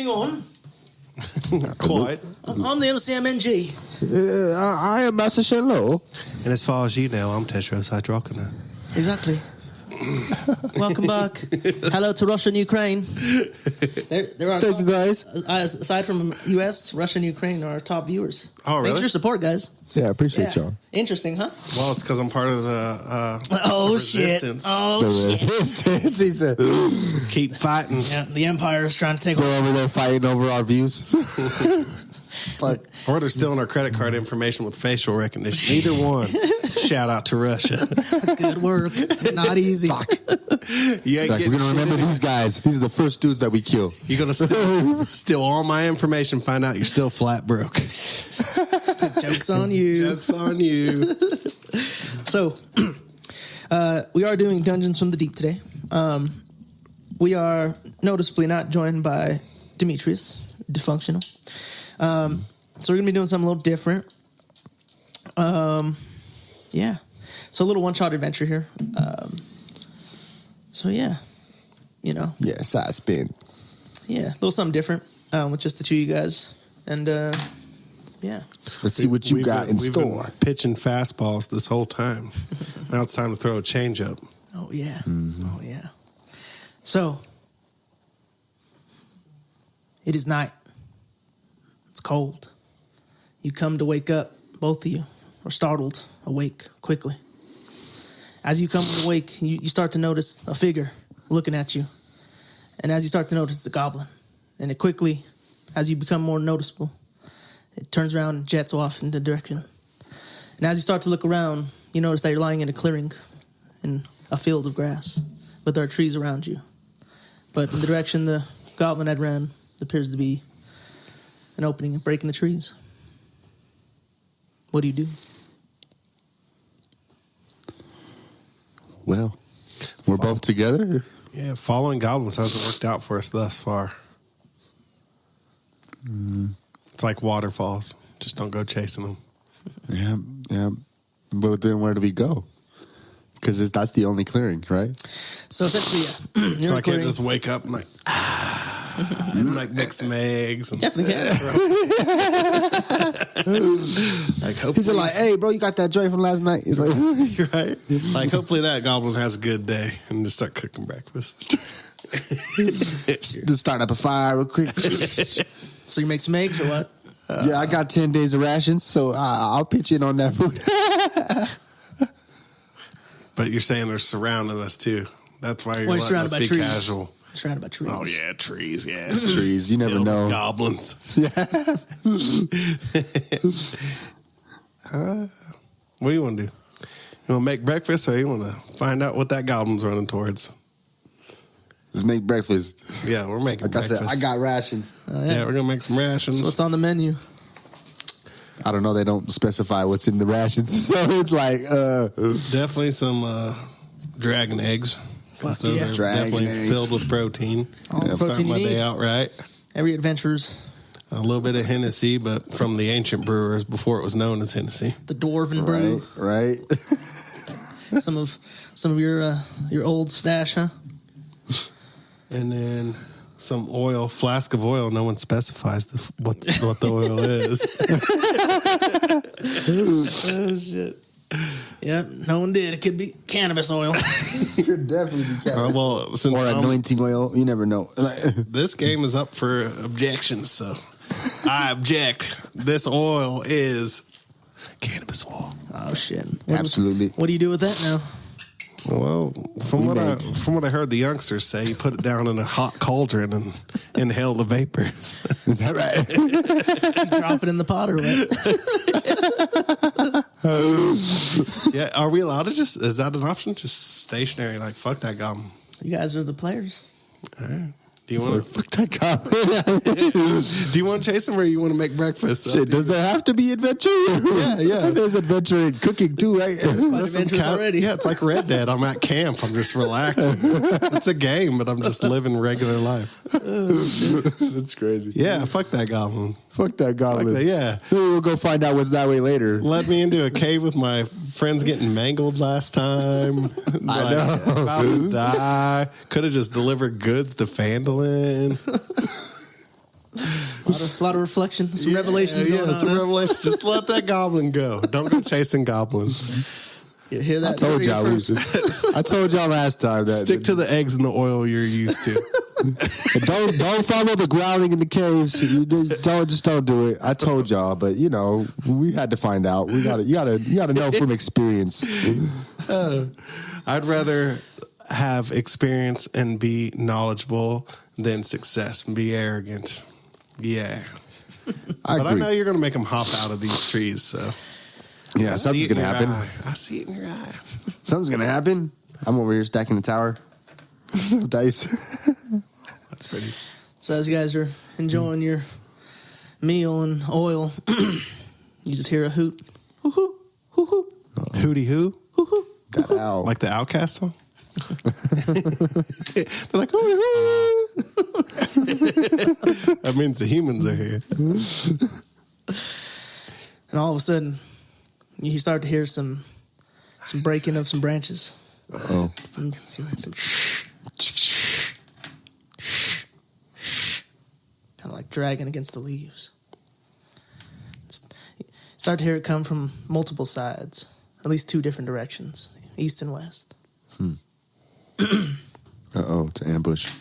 Sing on. Quite. I'm the MCMNG. I am Master Shenlo. And as far as you know, I'm Teshros Hydrocana. Exactly. Welcome back. Hello to Russia and Ukraine. There are Thank you, guys. Aside from US, Russia and Ukraine are our top viewers. Oh, really? Thanks for your support, guys. Yeah, I appreciate y'all. Interesting, huh? Well, it's because I'm part of the resistance. Oh, The shit. resistance. He said, Keep fighting. Yeah, the Empire is trying to take go over. over there fighting over our views. Fuck. Or they're stealing our credit card information with facial recognition. Either one. Shout out to Russia. Good work. Not easy. Fuck. You ain't Like, getting we're going to remember these guys. These are the first dudes that we kill. You're going to steal all my information, find out you're still flat broke. Joke's on you. Joke's on you. So, we are doing Dungeons from the Deep today. We are noticeably not joined by Demetrius, DeFunctional. So we're going to be doing something a little different. Yeah. So a little one-shot adventure here. So yeah, you know. Yeah, side spin. Yeah, a little something different with just the two of you guys. And yeah. Let's see what you got in we've store. been pitching fastballs this whole time. Now it's time to throw a change up. Oh, yeah. Mm-hmm. Oh, yeah. So, it is night. It's cold. You come to wake up, both of you are startled, awake quickly. As you come awake, you start to notice a figure looking at you. And as you start to notice, it's a goblin. And it quickly, as you become more noticeable, it turns around and jets off in the direction. And as you start to look around, you notice that you're lying in a clearing in a field of grass, but there are trees around you. But in the direction the goblin had ran, there appears to be an opening and break in the trees. What do you do? Well, we're both together. Yeah, following goblins hasn't worked out for us thus far. It's like waterfalls. Just don't go chasing them. Yeah. But then where do we go? Because that's the only clearing, right? So essentially, yeah. So I can't just wake up and and like make some eggs. And Definitely can. like He's like, hey, bro, you got that joint from last night? He's like, you're right. Like hopefully that goblin has a good day and just start cooking breakfast. just start up a fire real quick. So you make some eggs or what? Yeah, I got 10 days of rations, so I'll pitch in on that food. But you're saying they're surrounding us too. That's why you're letting us be trees. casual. Surrounded by trees. Oh yeah, trees. Yeah, Trees. You never Filled know. with goblins. Yeah. What do you want to do? You want to make breakfast, or you want to find out what that goblin's running towards? Let's make breakfast. Yeah, we're making Like breakfast. I said, I got rations. Yeah, we're gonna make some rations. So what's on the menu? I don't know. They don't specify what's in the rations, so it's like Definitely some dragon eggs. Those yeah. are Dragon definitely eggs. filled with protein. All the Start protein my you day need. out right. Every adventure's A little bit of Hennessy, but from the ancient brewers before it was known as Hennessy. the dwarven brew. right. Some of your old stash, huh? And then some oil, flask of oil. No one specifies what the oil is. Oh, shit. Yep, no one did. It could be cannabis oil. Could definitely be cat. Well, since Or anointing oil. You never know. this game is up for objections, so I object. This oil is cannabis oil. Oh shit! Absolutely. What do you do with that now? Well, from what I heard the youngsters say, you put it down in a hot cauldron and inhale the vapors. Is that right? You drop it in the pot or what? Yeah, are we allowed to is that an option? Just stationary, like fuck that goblin. You guys are the players. All right. Do you want to Fuck that guy. do you want to chase him or you want to make breakfast? Shit, does there have to be adventure? Yeah. There's adventure in cooking too, right? There's some adventures already. Yeah, it's like Red Dead. I'm at camp. I'm just relaxing. It's a game, but I'm just living regular life. That's crazy. Yeah, fuck that goblin. Fuck that goblin. Fuck that, yeah. Maybe we'll go find out what's that way later. Led me into a cave with my friends getting mangled last time. I know. About to die. Could have just delivered goods to Fandolin. A lot of reflection, some revelations going on. Some huh? revelations. Just let that goblin go. Don't go chasing goblins. You hear that? I told y'all. I told y'all last time that Stick to the eggs and the oil you're used to. don't follow the grounding in the caves. You don't do it. I told y'all, but we had to find out. You gotta know from experience. I'd rather have experience and be knowledgeable than success and be arrogant. Yeah. I But agree. I know you're going to make them hop out of these trees, so. Yeah, something's gonna happen. I see it in your eye. Something's gonna happen. I'm over here stacking the tower. Dice. That's pretty. So as you guys are enjoying your meal and oil, you just hear a hoot. Hoo hoo. Hoo hoo. Hootie who? Hoo hoo. That owl. Like the Outcast song? They're like, hootie hoo. That means the humans are here. And all of a sudden, you start to hear some breaking of some branches. Oh. Some kind of like dragging against the leaves. Start to hear it come from multiple sides, at least two different directions, east and west. It's an ambush.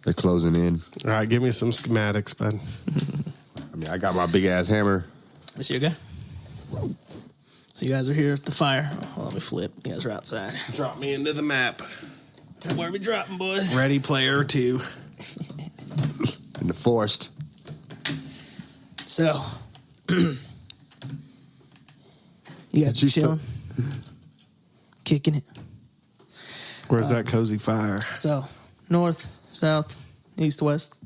They're closing in. All right, give me some schematics, bud. I got my big ass hammer. Let me see, okay? So you guys are here at the fire. Well, let me flip. You guys are outside. Drop me into the map. Where are we dropping, boys? Ready Player 2. In the forest. So, you guys are chilling, kicking it. Where's that cozy fire? So, north, south, east, west.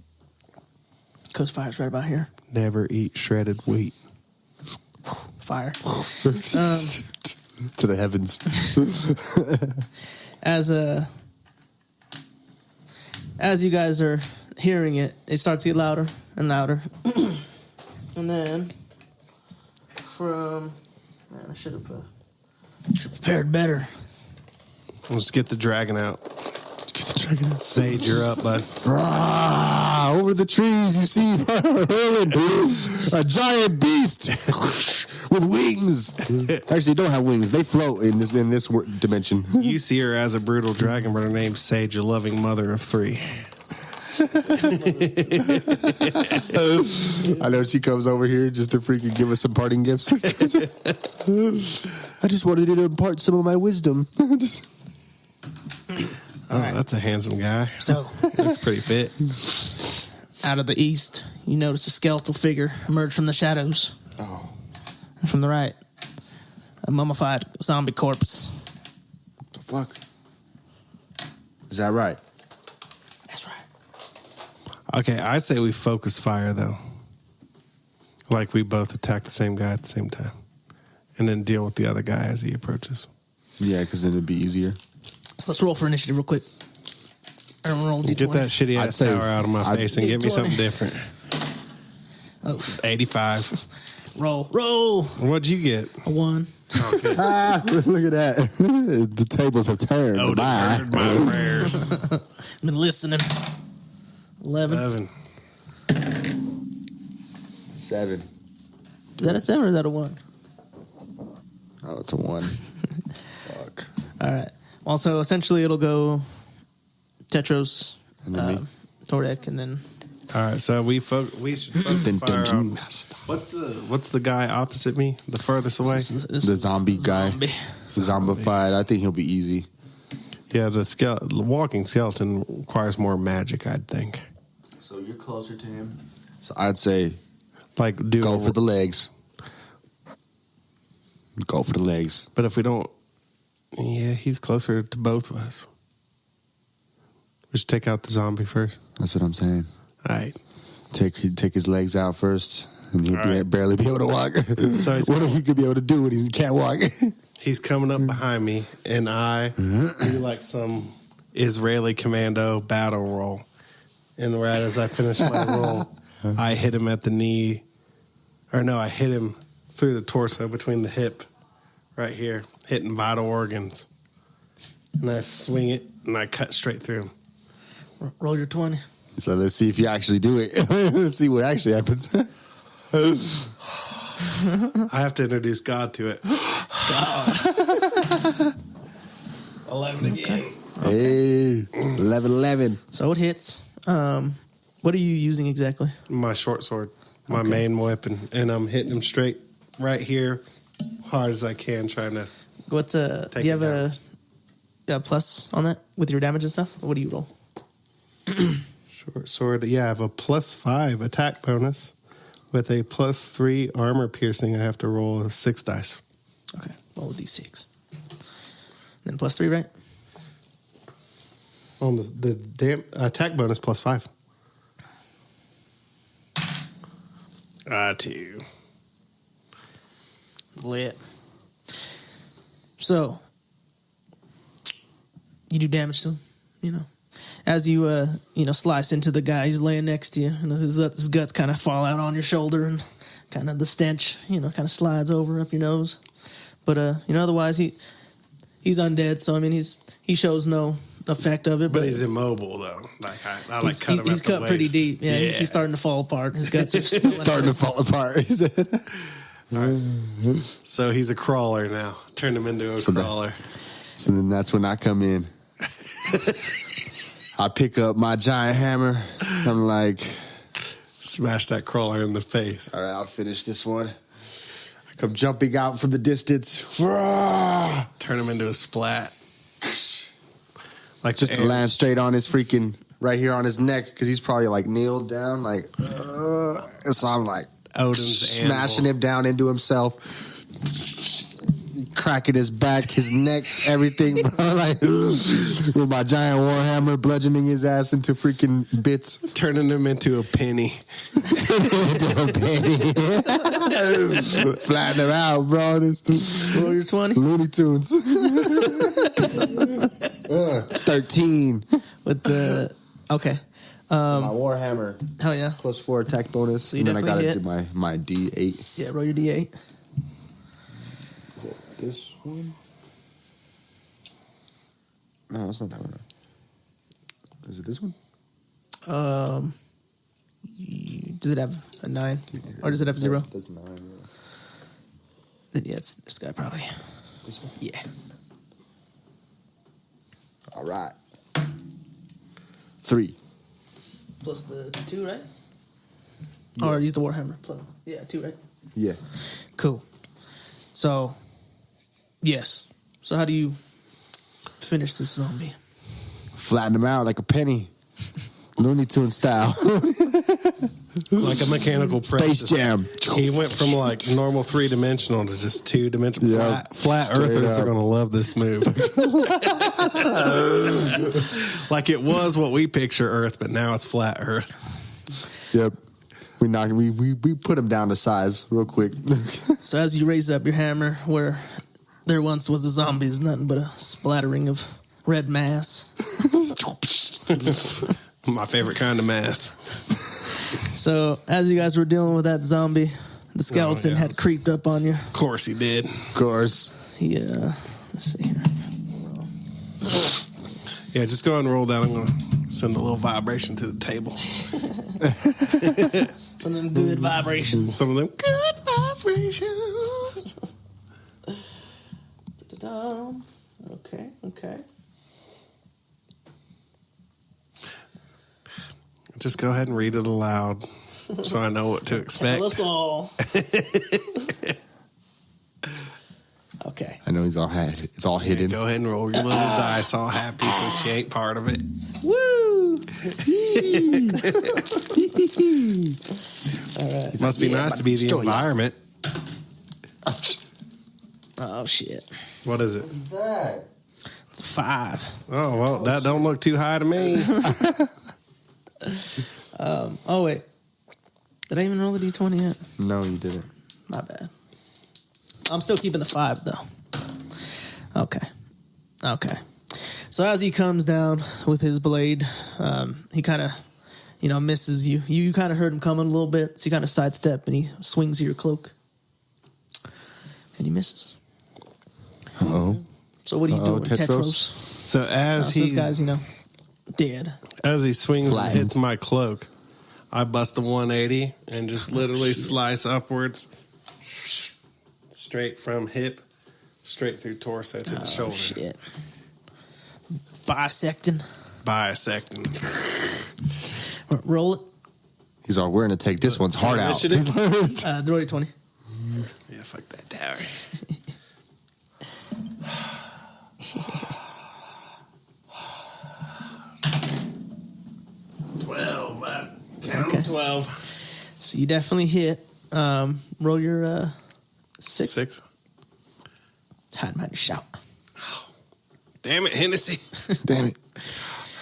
Coast fire's right about here. Never eat shredded wheat. Fire. To the heavens. As you guys are hearing it, it starts to get louder and louder. And then I should have prepared better. Let's get the dragon out. Sage, you're up, bud. Rah, over the trees, you see hurling a giant beast with wings. Actually, don't have wings. They float in this dimension. You see her as a brutal dragon, but her name's Sage, a loving mother of 3. I know she comes over here just to freaking give us some parting gifts. I just wanted to impart some of my wisdom. Oh, that's a handsome guy. So, Looks pretty fit. out of the east, you notice a skeletal figure emerge from the shadows. Oh, And from the right, a mummified zombie corpse. what the fuck? Is that right? That's right. Okay, I say we focus fire, though. Like we both attack the same guy at the same time. And then deal with the other guy as he approaches. Yeah, because then it'd be easier. So let's roll for initiative real quick. Everyone roll D20. Get that shitty I'd ass say- tower out of my face and get me something different. Oh, 85. roll. What'd you get? A 1. Look at that. The tables have turned. Oh, Bye. deferred my prayers. Been listening. 11. 11. 7. Is that a 7 or is that a 1? Oh, it's a 1. Fuck. All right. Also, essentially, it'll go Tetros, And then me. Tordek, and then All right, so we should focus Then fire Dungeon on... Master. What's the guy opposite me? The furthest away? this The zombie guy. zombie. The zombified. I think he'll be easy. Yeah, the walking skeleton requires more magic, I'd think. So you're closer to him? So I'd say Like, do go for the legs. Go for the legs. But if we don't... Yeah, he's closer to both of us. We should take out the zombie first. That's what I'm saying. All right. He'd take his legs out first, and he'd All right. barely be able to walk. So he's- what he could be able to do when he can't walk? He's coming up behind me, and I do like some Israeli commando battle roll. And right as I finish my roll, I hit him at the knee. Or no, I hit him through the torso between the hip, right here, hitting vital organs. And I swing it, and I cut straight through him. Roll your 20. So let's see if you actually do it. Let's see what actually happens. I have to introduce God to it. God. 11 again. Hey, 11. So it hits. What are you using exactly? My short sword, my main weapon, and I'm hitting him straight right here, hard as I can, trying to. What's do you have a plus on that with your damage and stuff? What do you roll? Short sword, yeah, I have a +5 attack bonus with a +3 armor piercing. I have to roll 6 dice. Okay, roll a d6. Then +3, right? On the damn attack bonus +5. 2. Lit. So you do damage to him, you know. As you slice into the guy, he's laying next to you, and his guts kind of fall out on your shoulder, and kind of the stench, kind of slides over up your nose. But otherwise he's undead, so I mean he shows no effect of it. But he's immobile though. Like I cut him. He's cut pretty deep. Yeah, he's starting to fall apart. His guts are starting to fall apart. Right. So he's a crawler now. Turn him into a crawler. So then that's when I come in. I pick up my giant hammer. I'm like, smash that crawler in the face. All right, I'll finish this one. I come jumping out from the distance. Turn him into a splat. Like just to land straight on his freaking, right here on his neck, because he's probably like kneeled down, like, so I'm like, Odin's smashing him down into himself. Cracking his back, his neck, everything, bro. Like, with my giant warhammer, bludgeoning his ass into freaking bits. Turning him into a penny. Flatten him out, bro. Roll your 20. Looney Tunes. 13. But, okay. My warhammer. Hell yeah. +4 attack bonus. So you and then I gotta definitely do my D8. Yeah, roll your D8. Is it this one? No, it's not that one. Is it this one? Does it have a 9? Or does it have a 0? That's 9, yeah. Then yeah, it's this guy probably. This one? Yeah. All right. 3. Plus the 2, right? Yeah. Or use the warhammer. Plus, 2, right? Yeah. Cool. So, yes. So how do you finish this zombie? Flatten him out like a penny. Looney Tunes style. Like a mechanical press. Space Jam. He went from like normal 3-dimensional to just 2-dimensional. Yep. Flat earthers are going to love this move. Like it was what we picture Earth, but now it's flat Earth. Yep. We put him down to size real quick. So as you raise up your hammer, where there once was a zombie, is nothing but a splattering of red mass. My favorite kind of mass. So as you guys were dealing with that zombie, the skeleton had creeped up on you. Of course he did. Of course. Yeah. Let's see here. Yeah, just go ahead and roll down. I'm going to send a little vibration to the table. Some of them good vibrations. Some of them good vibrations. Okay. Just go ahead and read it aloud so I know what to expect. Tell us all. Okay. I know he's all had. It's all hidden. Go ahead and roll your little dice all happy since you ain't part of it. Woo! All right. It must be nice to be the environment. Oh, shit. What is it? What's that? It's a 5. Oh, well, that don't look too high to me. Oh, wait. Did I even roll the D20 yet? No, you didn't. My bad. I'm still keeping the 5, though. Okay. So as he comes down with his blade, he kind of, misses you. You kind of heard him coming a little bit, so you kind of sidestep, and he swings your cloak. And he misses. Uh-oh. So what are you doing, Tetros? Tetros? So as Those guys, Dead. As he swings Flattened. and hits my cloak, I bust a 180 and just literally slice upwards, straight from hip, straight through torso to the shoulder. Shit. Bisecting. Roll it. He's all, we're going to take this one's heart out. Initiative? Roll your 20. Yeah, fuck that tower. 12. Count 12. So you definitely hit. Roll your 6. Hide behind your shout. Damn it, Hennessy. Damn it.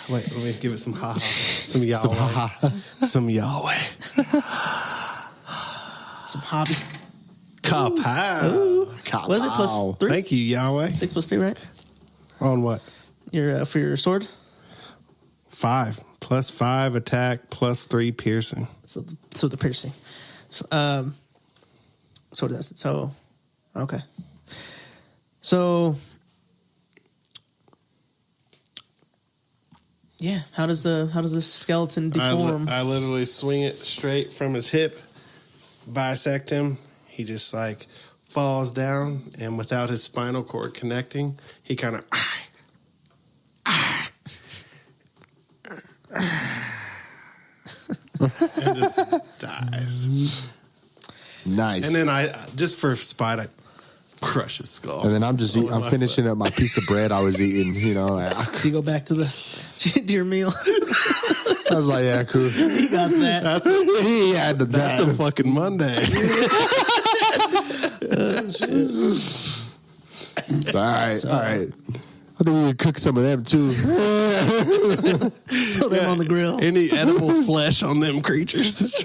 Wait, let me give it some ha-ha. Some Yahweh. Some ha-ha. Some Yahweh. Some hobby. Kapow. What is it? Plus 3? Thank you, Yahweh. 6 plus 3, right? On what? Your for your sword. 5. Plus 5 attack, plus 3 piercing. So the piercing. So that's it. So okay. So yeah, how does the skeleton deform? I literally swing it straight from his hip, bisect him. He just like falls down, and without his spinal cord connecting, he kind of and just dies. Nice. And then I, just for spite, I crush his skull. And then I'm finishing up my piece of bread I was eating, you know. Like, So you go back to to your meal. I was like, yeah, cool. He got that. That's a fucking Monday. All right. I think we could cook some of them too. Throw them on the grill. Any edible flesh on them creatures.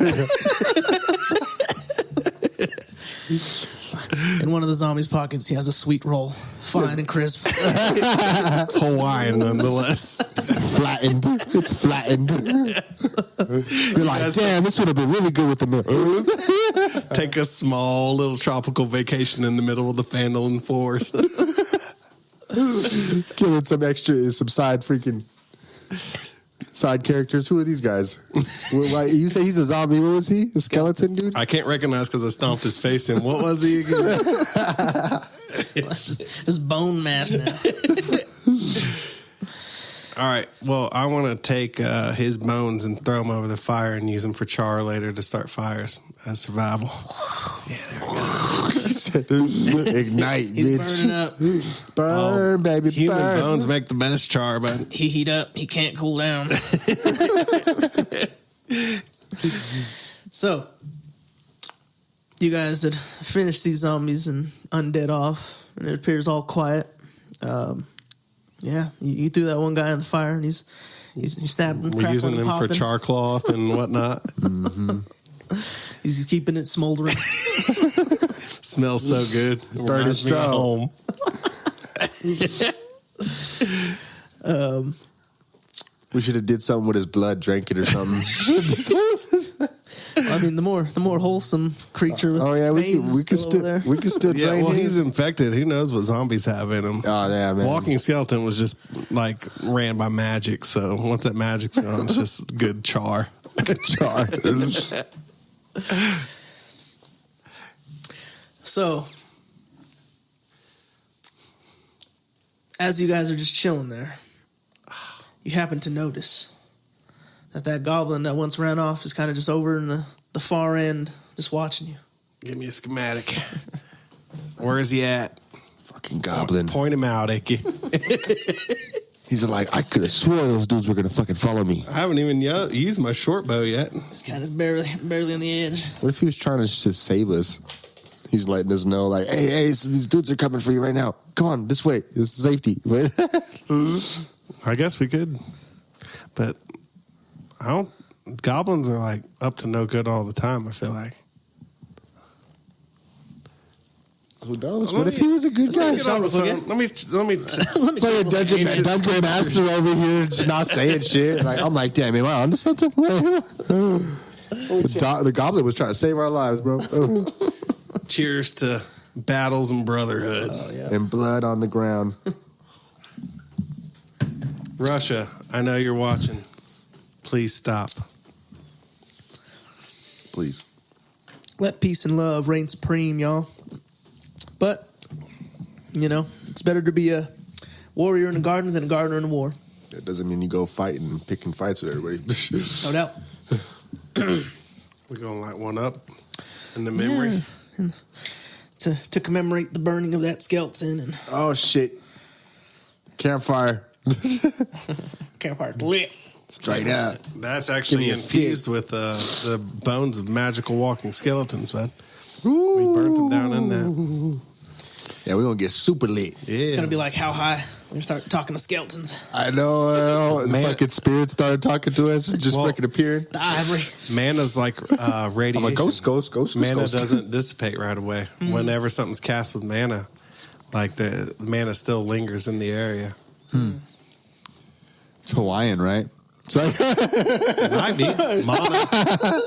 In one of the zombies' pockets, he has a sweet roll, fine and crisp. Hawaiian, nonetheless. Flattened. It's flattened. You're like, damn, this would have been really good with the milk. Take a small little tropical vacation in the middle of the Fandolin forest. Killing some side characters. Who are these guys? You say he's a zombie. What was he? A skeleton dude? I can't recognize because I stomped his face in. What was he again? That's just bone mass now. All right. Well, I want to take his bones and throw them over the fire and use them for char later to start fires as survival. Yeah, there we go. Ignite, He's bitch. burning up. Burn, baby, Human burn. bones make the best char, but He heat up. He can't cool down. So, you guys had finished these zombies and undead off, and it appears all quiet. Yeah, you threw that one guy in the fire, and he's snapping. we're using them for char cloth and whatnot. Mm-hmm. He's keeping it smoldering. Smells so good. Burn his Reminds me of home. We should have did something with his blood, drank it or something. I mean, the more wholesome creature. With Oh yeah, we veins can still over there. still Yeah, drain well, his. he's infected. Who knows what zombies have in him? Oh yeah, man. Walking skeleton was just like ran by magic. So once that magic's gone, it's just good char. Char. So, as you guys are just chilling there, you happen to notice that goblin that once ran off is kind of just over in the far end, just watching you. Give me a schematic. Where is he at? Fucking goblin. Point him out, Icky. He's like, I could have swore those dudes were gonna fucking follow me. I haven't even used my short bow yet. He's kind of barely on the edge. What if he was trying to just save us? He's letting us know, like, hey, so these dudes are coming for you right now. Come on, this way. This is safety. I guess we could, but goblins are like up to no good all the time. I feel like. Who knows? What if he was a good guy? Get on the phone. Let me. Play a dungeon master over here, just not saying shit. Like, I'm like, damn, am I onto something? The goblin was trying to save our lives, bro. Cheers to battles and brotherhood. Oh, yeah. And blood on the ground. Russia, I know you're watching. Please stop. Please. Let peace and love reign supreme, y'all. But, it's better to be a warrior in a garden than a gardener in a war. That doesn't mean you go fighting and picking fights with everybody. No doubt. We're going to light one up in the memory. Yeah. To commemorate the burning of that skeleton. And Oh, shit. Campfire. campfire lit. Straight up. That's actually Give me a infused with the bones of magical walking skeletons, man. We burnt them down in that. Yeah, we're going to get super lit. Yeah. It's going to be like how high when you start talking to skeletons. I know. The Man. fucking spirits started talking to us and just Well, freaking appeared. The ivory. Mana's like radiation. I'm like, ghost. Mana ghost. doesn't dissipate right away. Whenever something's cast with mana, like the mana still lingers in the area. It's Hawaiian, right? It's like, It might be mana.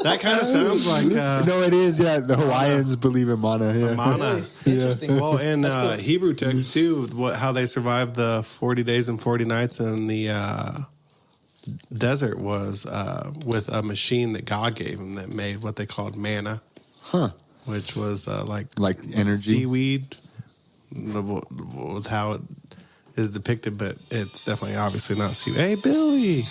That kind of sounds like no, it is. Yeah, the Hawaiians believe in mana. Yeah. mana. Interesting. Well, in That's cool. Hebrew text too, how they survived the 40 days and 40 nights in the desert was with a machine that God gave them that made what they called manna, which was like energy. seaweed, with how it is depicted, but it's definitely obviously not seaweed. Hey, Billy.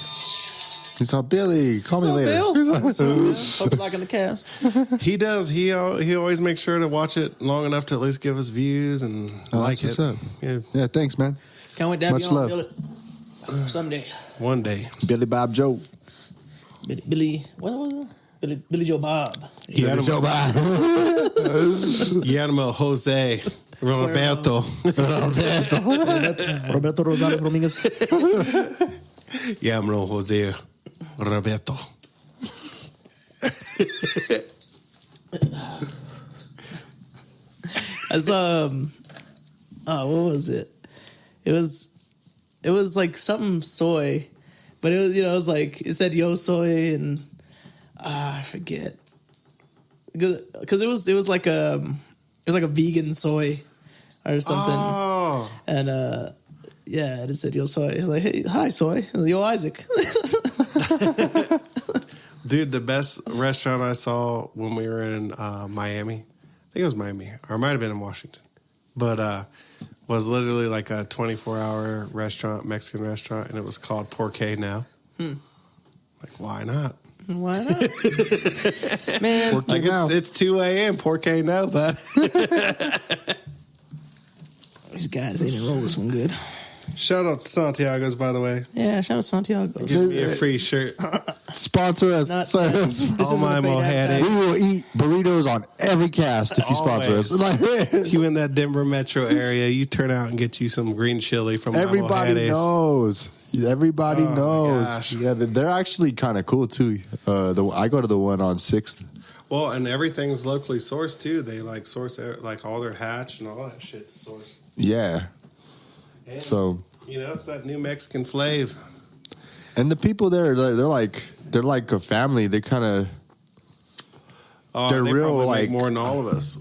He's all Billy. Call me later. Bill? Hope you liking the cast. He does. He always makes sure to watch it long enough to at least give us views and like that's it. what's up. Yeah, Yeah, thanks, man. Can't wait to have Much you on, love. Billy. Someday. one day. Billy Bob Joe. Billy, what was it? Billy Joe Bob. Guillermo Jose Roberto. Roberto Rosales Dominguez. Guillermo Jose Roberto. As what was it? It was like something soy, but it was, it was like, it said yo soy and I forget, because it was like a vegan soy or something. Oh, And yeah, it said yo soy. Like, hey, hi soy, yo Isaac. dude, the best restaurant I saw when we were in Miami, I think it was Miami, or it might have been in Washington, but was literally like a 24-hour restaurant, Mexican restaurant, and it was called Partake now. Like, why not? Why not? Man, Like, it's 2 a.m. Partake now, but these guys, they didn't roll this one good. shout out to Santiago's, by the way. Yeah, shout out Santiago. Give me a free shirt. Sponsor us. Not- So- this All isn't my a paid Mohede. we advertisement. will eat burritos on every cast if you sponsor us. If you in that Denver metro area, you turn out and get you some green chili from Everybody Mojedes. knows. Everybody Oh, my knows. gosh. Yeah, they're actually kind of cool too. I go to the one on 6th. Well, and everything's locally sourced too. They like source like all their hatch and all that shit's sourced. Yeah. And, So, it's that New Mexican flavor. and the people there, they're like a family. They kind of. Oh, They're they real, probably like- make more than all of us.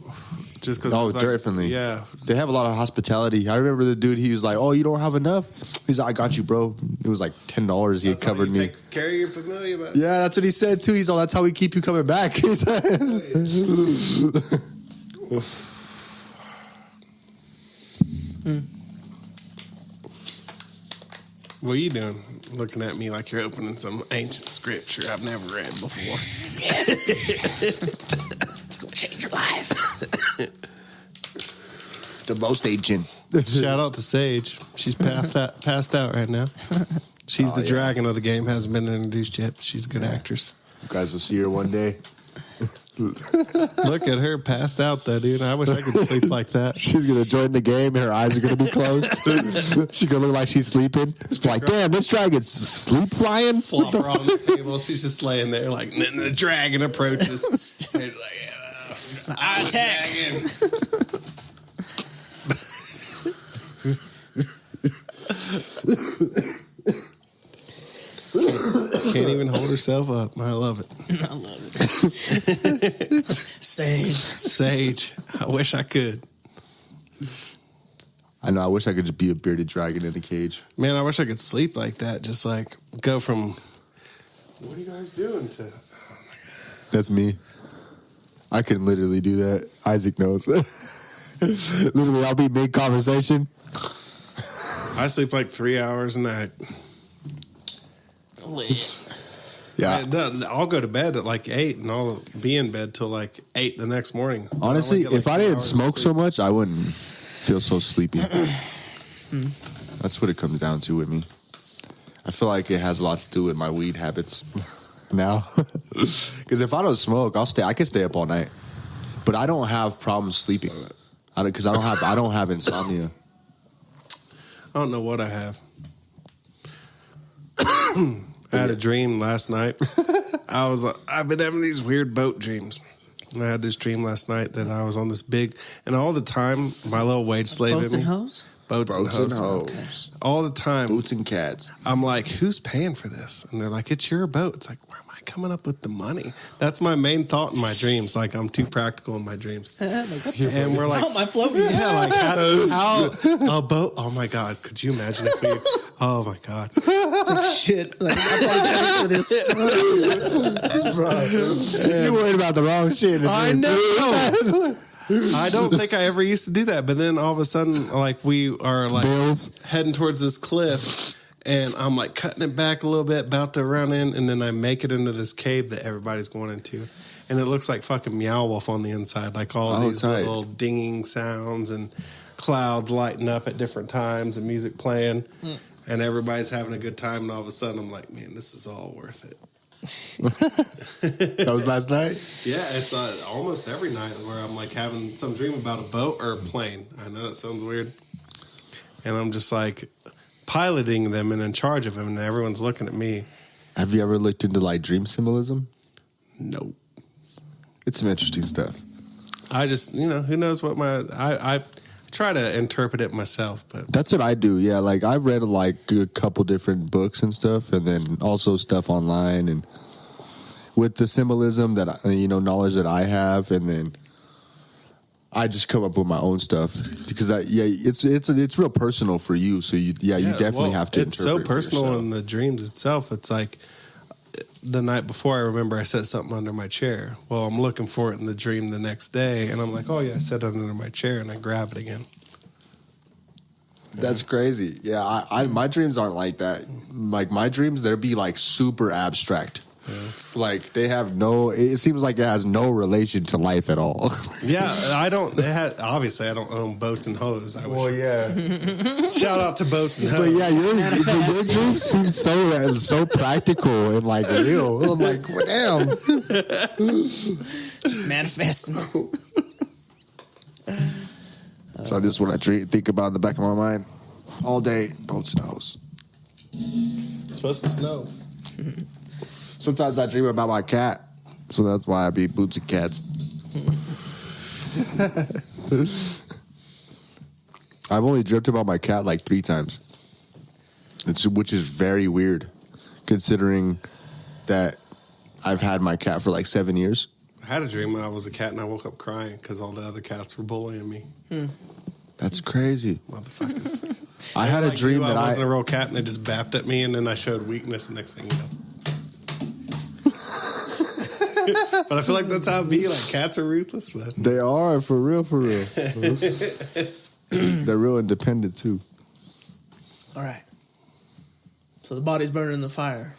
Just because. Oh, definitely. Yeah. They have a lot of hospitality. I remember the dude. He was like, "Oh, you don't have enough." He's like, "I got you, bro." It was like $10. He had That's how covered you me. Take care of your familia, man. Yeah, that's what he said too. He's all, "That's how we keep you coming back." He's like, What are you doing? Looking at me like you're opening some ancient scripture I've never read before. It's gonna change your life. the most ancient. Shout out to Sage. She's passed out right now. She's the dragon of the game. Hasn't been introduced yet, but she's a good actress. You guys will see her one day. Look at her passed out though, dude. I wish I could sleep like that. She's gonna join the game and her eyes are gonna be closed. She's gonna look like she's sleeping. It's like, damn, this dragon's sleep flying. Flop her on the table. She's just laying there like, and then the dragon approaches. And like, I attack. can't even hold herself up. I love it. I love it. Same. Sage. I wish I could. I know. I wish I could just be a bearded dragon in a cage. Man, I wish I could sleep like that. Just like go from, what are you guys doing to? That's me. I can literally do that. Isaac knows. Literally, I'll be mid-conversation. I sleep like 3 hours a night. Yeah. I'll go to bed at like 8 and I'll be in bed till like 8 the next morning. Honestly, I'll get, like, if I 2 didn't hours of smoke so sleep. much, I wouldn't feel so sleepy. That's what it comes down to with me. I feel like it has a lot to do with my weed habits now. Because if I don't smoke, I can stay up all night. But I don't have problems sleeping. Because I don't have insomnia. I don't know what I have. I had a dream last night. I've been having these weird boat dreams. And I had this dream last night that I was on this big, and all the time, my little wage slave Boats in and me. hoes? Boats and hoes. hoes. All the time. Boots and cats. I'm like, who's paying for this? And they're like, it's your boat. It's like, where am I coming up with the money? That's my main thought in my dreams. Like, I'm too practical in my dreams. And we're like, Oh, my floaties. yeah, like how a boat. Oh my God, could you imagine if we? Oh my God, Shit. Like, I apologize for this. You're worried about the wrong shit. I know. I don't think I ever used to do that, but then all of a sudden, like we are like Bills. heading towards this cliff, and I'm like cutting it back a little bit, about to run in, and then I make it into this cave that everybody's going into, and it looks like fucking Meow Wolf on the inside, like all these tight. little dinging sounds and clouds lighting up at different times and music playing, and everybody's having a good time, and all of a sudden I'm like, man, this is all worth it. That was last night? Yeah, it's almost every night where I'm like having some dream about a boat or a plane. I know it sounds weird. And I'm just like piloting them and in charge of them, and everyone's looking at me. Have you ever looked into like dream symbolism? Nope. It's some interesting stuff. I just, who knows what I try to interpret it myself, but That's what I do. Yeah, like I've read like a couple different books and stuff, and then also stuff online, and with the symbolism that knowledge that I have, and then I just come up with my own stuff because it's real personal for you. So you definitely have to. It's so interpret for personal yourself. in the dreams itself. It's like the night before, I remember I set something under my chair. Well, I'm looking for it in the dream the next day, and I'm like, oh yeah, I set it under my chair, and I grab it again. That's crazy. Yeah, I my dreams aren't like that. Like my dreams, they'll be like super abstract. Yeah. Like they have it seems like it has no relation to life at all. Yeah, obviously I don't own boats and hoes. I wish. Yeah. Shout out to boats and hoes. But yeah, your dreams seem so practical and like real. I'm like, well, damn. Just manifesting. So this is what I think about in the back of my mind all day. Boats and hoes. It's supposed to snow. Sometimes I dream about my cat, so that's why I be boots and cats. I've only dreamt about my cat like 3 times, which is very weird, considering that I've had my cat for like 7 years. I had a dream I was a cat and I woke up crying because all the other cats were bullying me. That's crazy. Motherfuckers. I had a dream that I wasn't a real cat and they just bapped at me, and then I showed weakness, and next thing you know. But I feel like that's how it be. Like, cats are ruthless, but They are, for real, for real. They're real independent, too. All right. So the body's burning in the fire.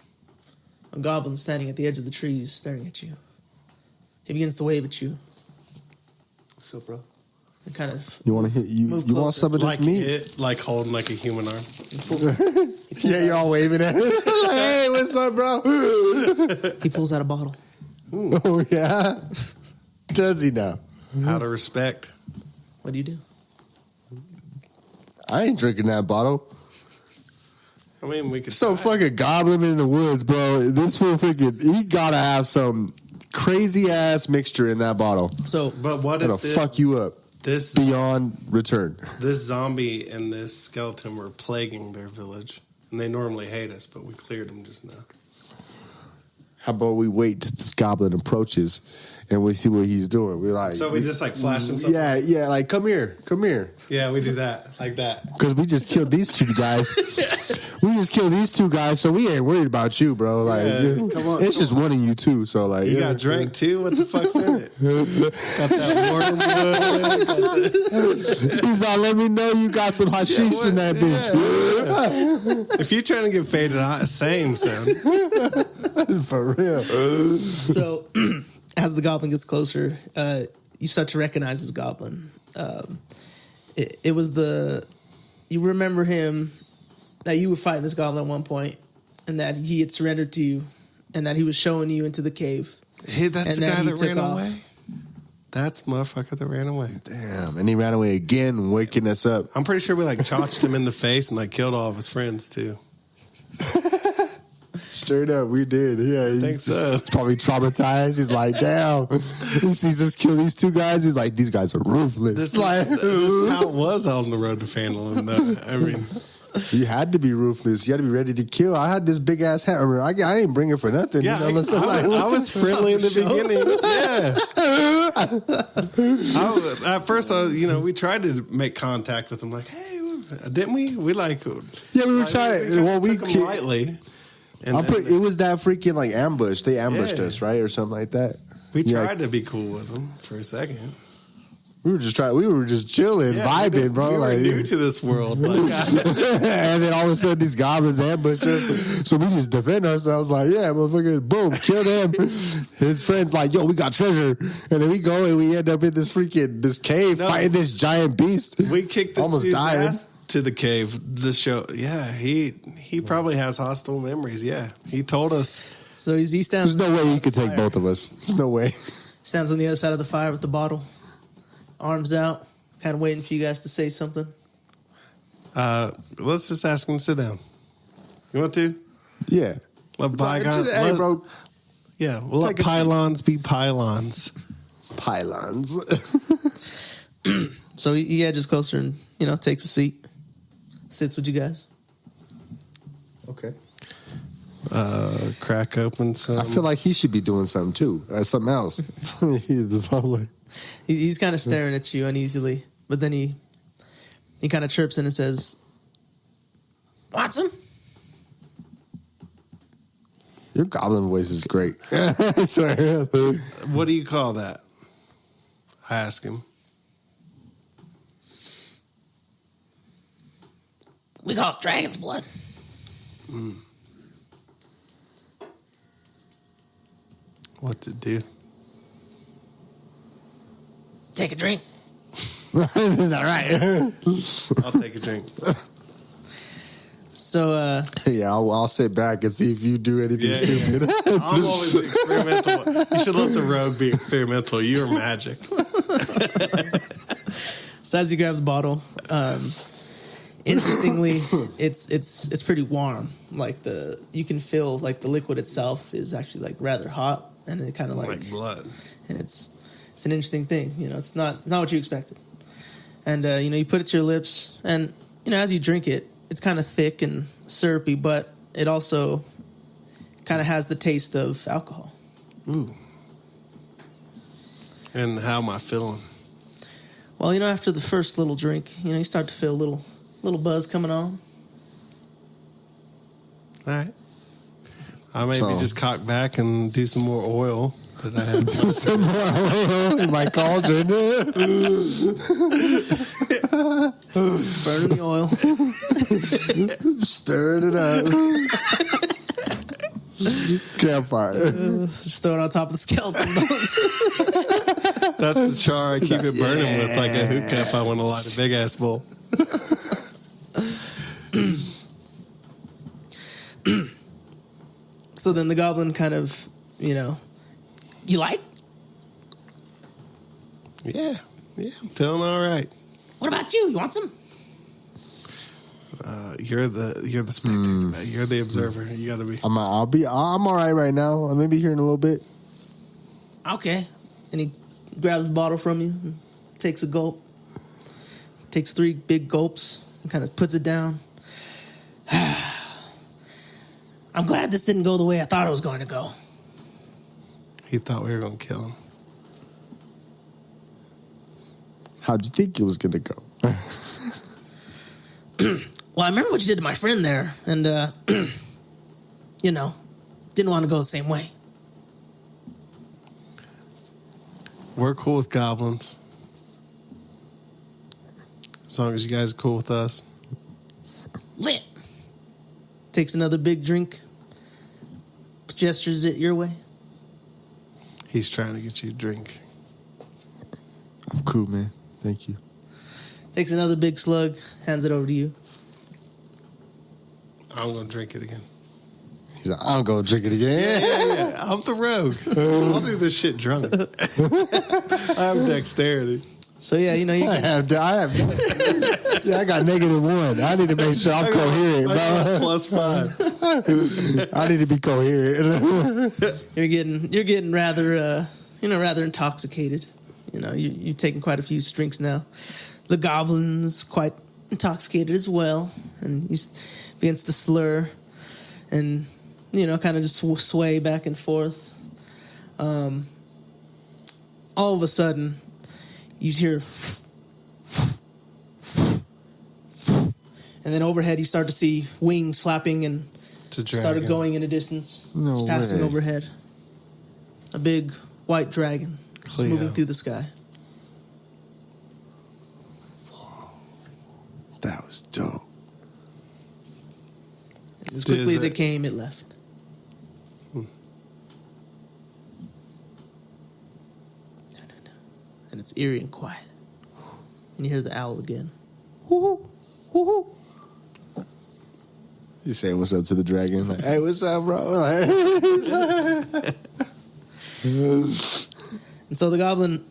A goblin standing at the edge of the trees staring at you. He begins to wave at you. what's up, bro? And kind of You want to hit you? move You want closer. some of this Like meat? like holding like a human arm. Yeah, you're all waving at it. Hey, what's up, bro? He pulls out a bottle. Oh yeah. Does he now? Out of respect. What do you do? I ain't drinking that bottle. I mean, we could. Some fucking goblin in the woods, bro. This fool freaking, he gotta have some crazy ass mixture in that bottle. So, But what That'll if fuck you up this beyond return. this zombie and this skeleton were plaguing their village, and they normally hate us, but we cleared them just now. How about we wait till this goblin approaches and we see what he's doing. We're like, So we just like flash him something? yeah, like come here. Yeah, we do that, like that. Because we just killed these two guys. So we ain't worried about you, bro. Like, come on, it's just one of you too. So like, You got drank too? What the fuck's in it? Got that wormwood. He's all, let me know you got some hashish in that bitch. If you're trying to get faded, same, son. For real. So, as the goblin gets closer, you start to recognize his goblin. It was you remember him, that you were fighting this goblin at one point, and that he had surrendered to you, and that he was showing you into the cave. Hey, that's and the guy he that took ran off. away? That's the motherfucker that ran away. Damn, and he ran away again, waking us up. I'm pretty sure we like chotched him in the face and like killed all of his friends too. Straight up, we did. Yeah, I think so. He's probably traumatized. He's like, damn. He sees us kill these two guys. He's like, these guys are ruthless. This is how it was on the road to Fandolin, though. I mean, you had to be ruthless. You had to be ready to kill. I had this big ass hat. I ain't bring it for nothing. yeah, You know, I was friendly in the beginning. Yeah. At first, we tried to make contact with him. Like, hey, didn't we? We like. Yeah, we were trying. Well, we took him lightly. And it was that freaking like ambush. They ambushed Yeah. us, right, or something like that. we tried to be cool with him for a second. We were just chilling, vibing, bro. We were like new to this world. Like, and then all of a sudden these goblins ambushed us. So we just defend ourselves like, yeah, motherfucker, boom, kill them. His friends like, yo, we got treasure. And then we go and we end up in this cave fighting this giant beast. we kicked this almost dude's dying. ass to the cave to show. Yeah, he probably has hostile memories. Yeah, he told us. So he stands. There's no way he could take both of us. There's no way. Stands on the other side of the fire with the bottle, arms out, kind of waiting for you guys to say something. Let's just ask him to sit down. You want to? Yeah. Let bygones. Hey, bro. Yeah, we'll let pylons be pylons. Pylons. So he edges closer and takes a seat, sits with you guys. Okay. Crack open some. I feel like he should be doing something too. Something else. He's kind of staring at you uneasily, but then he kind of chirps in and says, "Watson." Your goblin voice is great. I swear. What do you call that? I ask him. We call it dragon's blood. What's it do? Take a drink. Is that right? I'll take a drink. So, Yeah, I'll sit back and see if you do anything stupid. I'm always experimental. You should let the rogue be experimental. You're magic. So as you grab the bottle, interestingly, it's pretty warm. Like you can feel like the liquid itself is actually like rather hot, and it kind of Like blood. And it's an interesting thing. It's not what you expected. And you put it to your lips, and as you drink it, it's kind of thick and syrupy, but it also kind of has the taste of alcohol. Ooh. And how am I feeling? Well, after the first little drink, you start to feel a little buzz coming on. All right. I maybe just cock back and do some more oil that I have. Some more oil in my cauldron. Burning the oil. Stirring it up. Campfire. Just throw it on top of the skeleton bones. That's the char I keep it burning with, like a hookah if I want to light a big ass bowl. So then the goblin kind of, you like? Yeah, I'm feeling all right. What about you? You want some? You're the spectator. You're the observer. You got to be. I'm all right right now. I may be here in a little bit. Okay. And he grabs the bottle from you, and takes a gulp, takes 3 big gulps, and kind of puts it down. I'm glad this didn't go the way I thought it was going to go. He thought we were going to kill him. How'd you think it was gonna go? Well, I remember what you did to my friend there, and didn't want to go the same way. We're cool with goblins. As long as you guys are cool with us. Lit. Takes another big drink. Gestures it your way. He's trying to get you a drink. I'm cool, man. Thank you. Takes another big slug. Hands it over to you. I'm going to drink it again. He's like, I'll go drink it again. Yeah. I'm the rogue. I'll do this shit drunk. I have dexterity. So yeah, you I have. Yeah, I got -1. I need to make sure I'm coherent, I got bro. +5. I need to be coherent. You're getting rather rather intoxicated. You're taking quite a few drinks now. The goblin's quite intoxicated as well, and he begins to slur and kind of just sway back and forth. All of a sudden, you hear, and then overhead you start to see wings flapping and started going in the distance. No It's passing way. overhead. A big white dragon is moving through the sky. That was dope. As quickly as it came, it left. And it's eerie and quiet. And you hear the owl again. Woo-hoo, woo-hoo. You saying what's up to the dragon? Like, hey, what's up, bro? And so the goblin,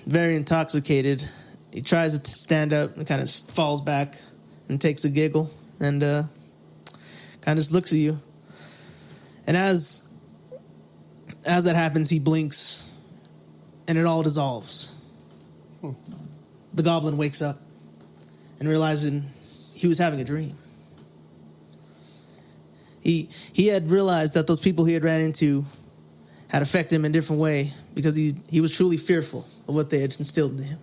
very intoxicated, he tries to stand up and kind of falls back and takes a giggle and kind of just looks at you. And as that happens, he blinks and it all dissolves. The goblin wakes up and realizing he was having a dream. He had realized that those people he had ran into had affected him in a different way because he was truly fearful of what they had instilled into him.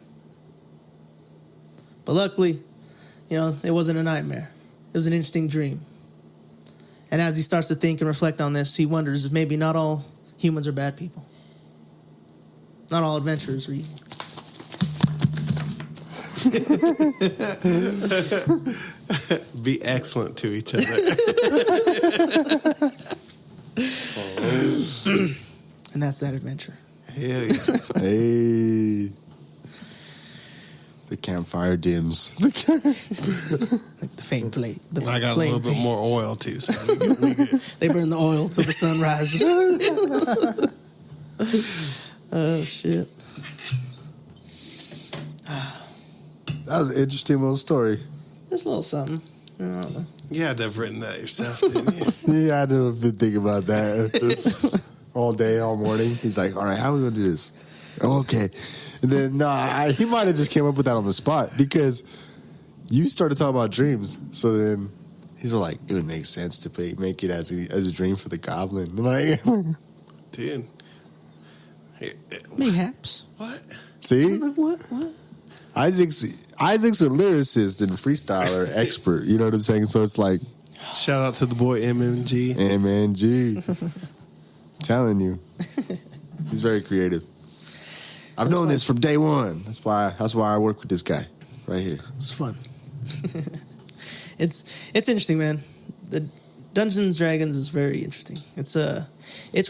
But luckily, it wasn't a nightmare. It was an interesting dream. And as he starts to think and reflect on this, he wonders if maybe not all humans are bad people. Not all adventurers are evil. Be excellent to each other. And that's that adventure. Hell yeah. Hey. The campfire dims. Like the flame plate. I got a little bit more oil too, so we good. They burn the oil till the sun rises. Oh, shit. That was an interesting little story. Just a little something. I don't know. You had to have written that yourself, didn't you? Yeah, I didn't have think about that all day, all morning. He's like, all right, how are we going to do this? Okay. And then, he might have just came up with that on the spot because you started talking about dreams. So then he's like, it would make sense to make it as a dream for the goblin. I'm like, Dude. Mayhaps. What? see? I'm like, what? Isaac's a lyricist and freestyler expert. You know what I'm saying? So it's like, Shout out to the boy MMG. MNG. Telling you. He's very creative. I've known this from day one. That's why I work with this guy right here. It's fun. It's interesting, man. The Dungeons and Dragons is very interesting. It's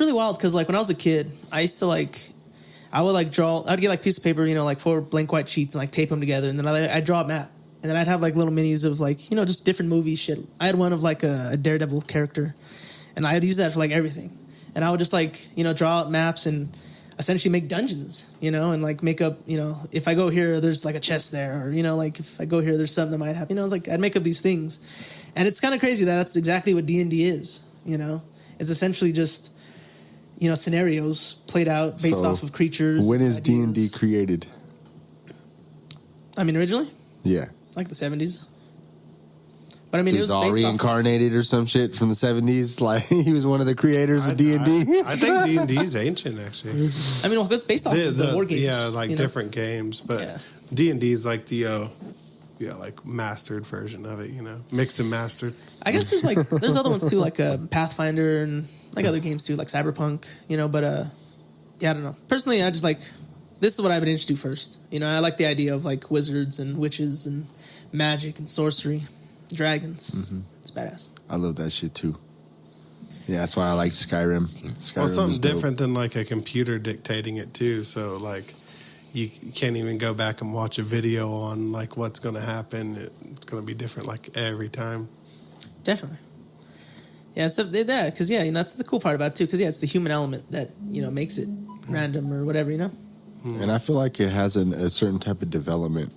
really wild because like when I was a kid, I used to I'd get like a piece of paper, 4 blank white sheets and like tape them together, and then I'd draw a map, and then I'd have like little minis of like just different movie shit. I had one of like a Daredevil character, and I'd use that for like everything, and I would just like draw out maps and essentially make dungeons, and like make up, if I go here, there's like a chest there, or like if I go here, there's something that might happen. It's like I'd make up these things, and it's kind of crazy that that's exactly what D&D is. It's essentially just scenarios played out based off of creatures. When is D&D created? I mean, originally, Yeah. like the 70s. But I mean, it Dude's was all based reincarnated or some shit from the 70s. Like he was one of the creators of D&D. I think D&D's ancient, actually. I mean, well, it's based off of the war games. Yeah, like different games, but D&D's like the like mastered version of it, mixed and mastered. I guess there's other ones too, like Pathfinder and like other games too, like Cyberpunk, but I don't know. Personally, I just like, this is what I've been introduced to first. I like the idea of like wizards and witches and magic and sorcery, dragons. Mm-hmm. It's badass. I love that shit too. Yeah, that's why I like Skyrim. Well, something different than like a computer dictating it too. So like, you can't even go back and watch a video on like what's going to happen. It's going to be different like every time. Definitely. Yeah, so because that's the cool part about it too. Because it's the human element that makes it random or whatever. And I feel like it has a certain type of development.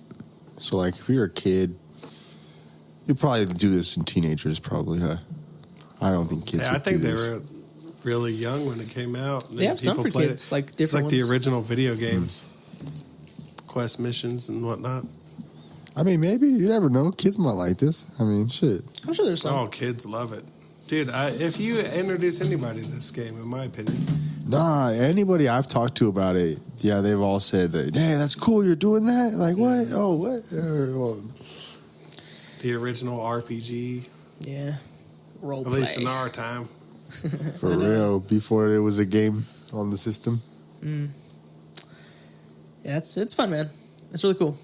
So like if you're a kid, you probably do this in teenagers, probably, huh? I don't think kids. Yeah, would I think do they this. were really young when it came out. They have some for kids, like different. It's like ones. the original video games. Quest missions and whatnot. I mean, maybe. You never know. Kids might like this. I mean, shit. I'm sure there's some. Oh, kids love it. Dude, if you introduce anybody to this game, in my opinion. Nah, anybody I've talked to about it, yeah, they've all said that, hey, that's cool, you're doing that? Like, what? Oh, what? The original RPG. Yeah. Role At play. least in our time. For real, before there was a game on the system. Yeah, it's fun, man. It's really cool.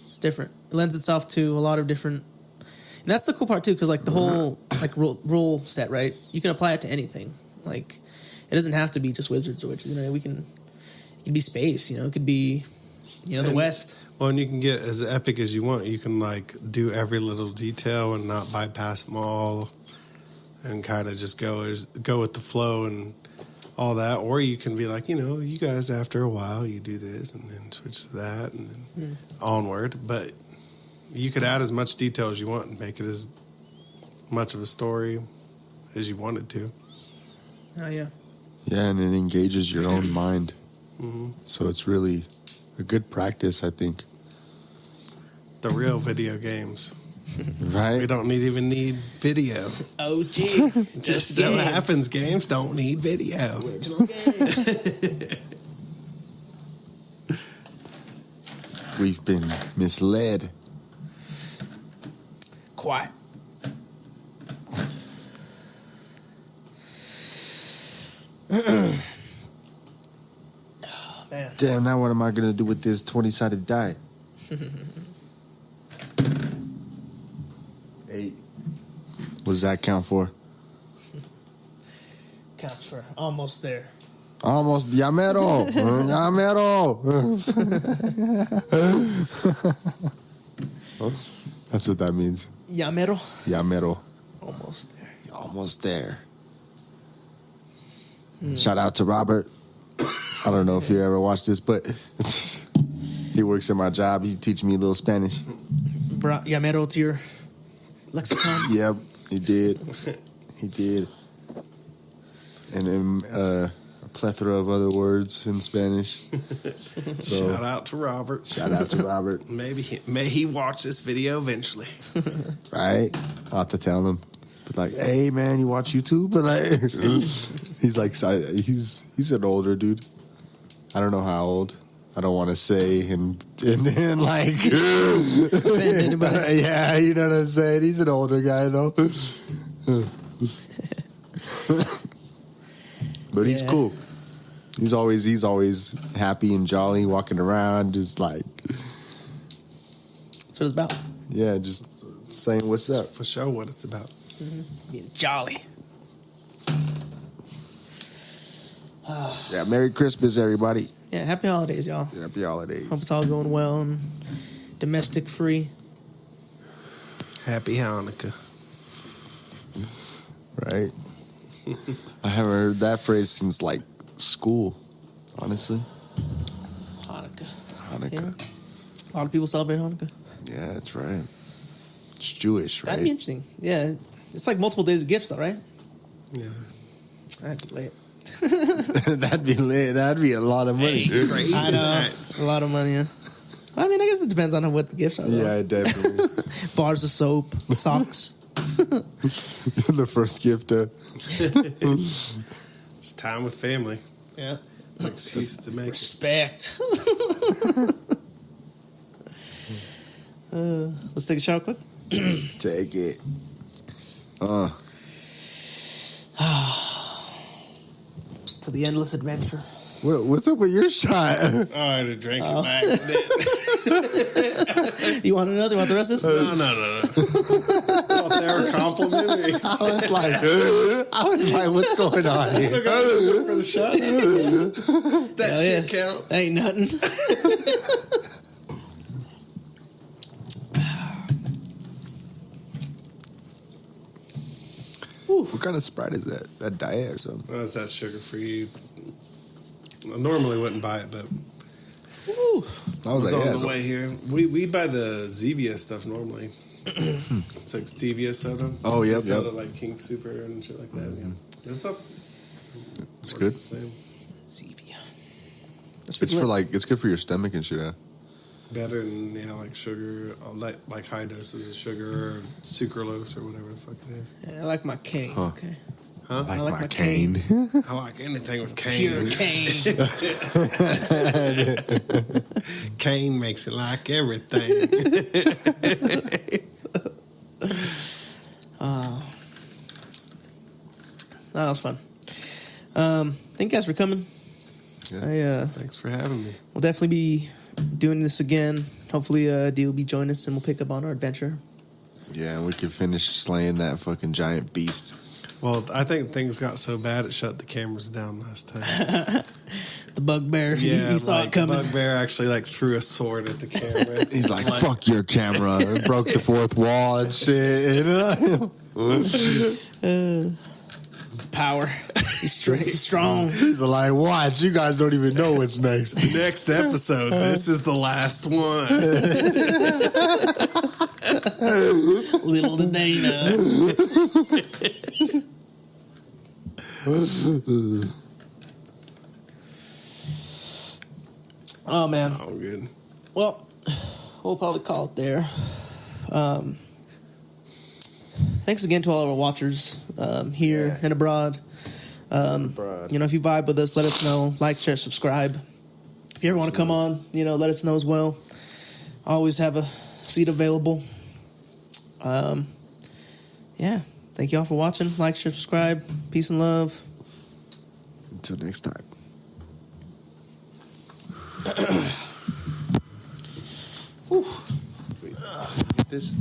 It's different. It lends itself to a lot of different, and that's the cool part too, because like the whole like rule set, right? You can apply it to anything. Like it doesn't have to be just wizards or witches. It can be space. It could be the West. Well, and you can get as epic as you want. You can like do every little detail and not bypass them all, and kind of just go with the flow and all that. Or you can be like, you guys, after a while, you do this and then switch to that and then onward. But you could add as much detail as you want and make it as much of a story as you wanted to. Oh, yeah. Yeah, and it engages your own mind. Mm-hmm. So it's really a good practice, I think. The real video games. Right? We don't even need video. Oh, gee. Just so happens games don't need video. Original game. We've been misled. Quiet. Oh, man. Damn, now what am I going to do with this 20-sided die? 8. What does that count for? Counts for almost there. Almost Yamero. Yamero. That's what that means. Yamero. Yamero. Almost there. Almost there. Shout out to Robert. I don't know if you ever watched this, but he works at my job. He teaches me a little Spanish. Brought Yamero to your lexicon. Yep, he did. He did. And then a plethora of other words in Spanish. So, Shout out to Robert. shout out to Robert. May he watch this video eventually. Right? I'll have to tell him. But like, hey man, you watch YouTube? But like, he's like, he's an older dude. I don't know how old. I don't want to say and then like Offend anybody. yeah, you know what I'm saying. He's an older guy though, but he's cool. He's always happy and jolly, walking around, just like That's what it's about. yeah, just saying what's up. For sure what it's about. Being jolly. Yeah, Merry Christmas, everybody. Yeah, happy holidays, y'all. Happy holidays. Hope it's all going well and domestic free. Happy Hanukkah. Right? I haven't heard that phrase since like school, honestly. Hanukkah. Hanukkah. Yeah. A lot of people celebrate Hanukkah. Yeah, that's right. It's Jewish, right? That'd be interesting. Yeah. It's like multiple days of gifts, though, right? Yeah. That'd be lit. That'd be lit. That'd be a lot of money. Hey, crazy I know. nights. It's a lot of money, yeah. I mean, I guess it depends on what the gifts are. Yeah, it definitely. Bars of soap, socks. The first gift. It's time with family. Yeah. It's an excuse to make it. Respect. Let's take a shot quick. Take it. To the endless adventure. What's up with your shot? Oh, I had to drink it by accident. You want another? Want the rest of this? No. I thought they were complimenting me. I was like, what's going on Still here? got to for the shot. That Hell shit yeah. counts. Ain't nothing. What kind of Sprite is that? That diet or something? That's that sugar-free. I normally wouldn't buy it, but Woo. I was it's like, on yeah, the way here. We buy the Zevia stuff normally. It's like stevia soda. Oh, yep, soda yep. like King Super and shit like that. Yeah, that stuff. it's works good. the same. Zevia. It's good for your stomach and shit. Huh? Better than like sugar, like high doses of sugar or sucralose or whatever the fuck it is. Yeah, I like my cane. Huh. Okay. Huh? I like my my cane. I like anything with Pure cane. cane. Cane makes it like everything. That was fun. Thank you guys for coming. Yeah. Thanks for having me. We'll definitely be doing this again. Hopefully, D will be joining us and we'll pick up on our adventure. Yeah, and we can finish slaying that fucking giant beast. Well, I think things got so bad it shut the cameras down last time. The bugbear. Yeah, he saw it coming. Bugbear actually threw a sword at the camera. He's like, fuck your camera. And broke the fourth wall and shit. It's the power. He's strong. He's like, watch, you guys don't even know what's next. Next episode, this is the last one. Little did they know. Oh, man. Oh, good. Well, we'll probably call it there. Thanks again to all of our watchers here and abroad. You know, if you vibe with us, let us know. Like, share, subscribe. If you ever want to come on, you know, let us know as well. Always have a seat available. Yeah. Thank you all for watching. Like, share, subscribe. Peace and love. Until next time. Wait, get this.